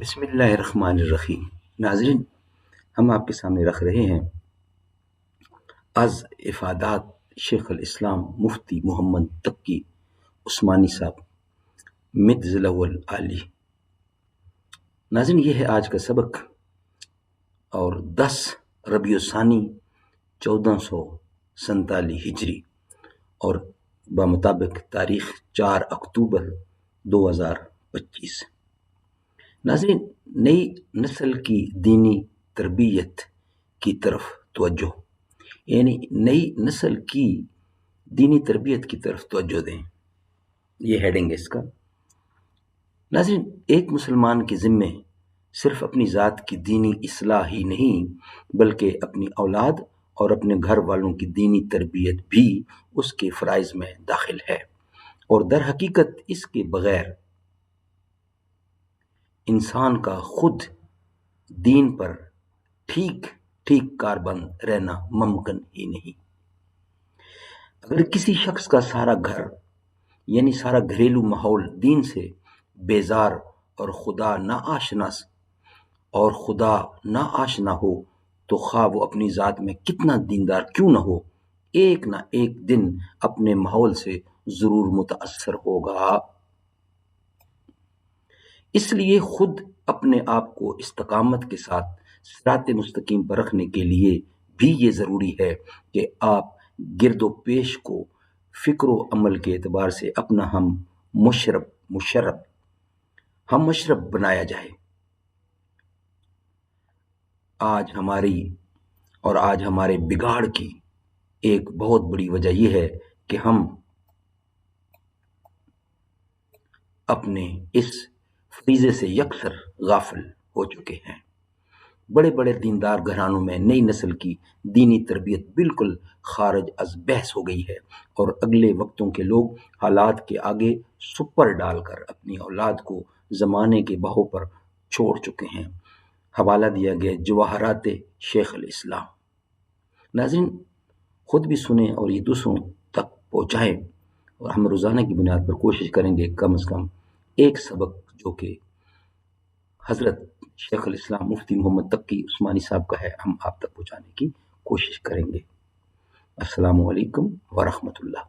بسم اللہ الرحمن الرحیم۔ ناظرین، ہم آپ کے سامنے رکھ رہے ہیں از افادات شیخ الاسلام مفتی محمد تقی عثمانی صاحب مدظ الاول عالی۔ ناظرین، یہ ہے آج کا سبق اور 10 ربیع الثانی 1447 ہجری اور بمطابق تاریخ 4 اکتوبر 2025۔ ناظرین، نئی نسل کی دینی تربیت کی طرف توجہ، یعنی نئی نسل کی دینی تربیت کی طرف توجہ دیں، یہ ہیڈنگ ہے اس کا۔ ناظرین، ایک مسلمان کے ذمے صرف اپنی ذات کی دینی اصلاح ہی نہیں بلکہ اپنی اولاد اور اپنے گھر والوں کی دینی تربیت بھی اس کے فرائض میں داخل ہے، اور در حقیقت اس کے بغیر انسان کا خود دین پر ٹھیک کاربند رہنا ممکن ہی نہیں۔ اگر کسی شخص کا سارا گھر یعنی سارا گھریلو ماحول دین سے بیزار اور خدا نا آشنا ہو تو خواہ وہ اپنی ذات میں کتنا دیندار کیوں نہ ہو، ایک نہ ایک دن اپنے ماحول سے ضرور متاثر ہوگا۔ اس لیے خود اپنے آپ کو استقامت کے ساتھ صراط مستقیم پر رکھنے کے لیے بھی یہ ضروری ہے کہ آپ گرد و پیش کو فکر و عمل کے اعتبار سے اپنا ہم مشرب بنایا جائے۔ آج ہمارے بگاڑ کی ایک بہت بڑی وجہ یہ ہے کہ ہم اپنے اس فریضے سے یکسر غافل ہو چکے ہیں۔ بڑے بڑے دیندار گھرانوں میں نئی نسل کی دینی تربیت بالکل خارج از بحث ہو گئی ہے، اور اگلے وقتوں کے لوگ حالات کے آگے سپر ڈال کر اپنی اولاد کو زمانے کے بہو پر چھوڑ چکے ہیں۔ حوالہ دیا گیا جواہرات شیخ الاسلام۔ ناظرین، خود بھی سنیں اور یہ دوسروں تک پہنچائیں، اور ہم روزانہ کی بنیاد پر کوشش کریں گے کم از کم ایک سبق جو کہ حضرت شیخ الاسلام مفتی محمد تقی عثمانی صاحب کا ہے، ہم آپ تک پہنچانے کی کوشش کریں گے۔ السلام علیکم ورحمۃ اللہ۔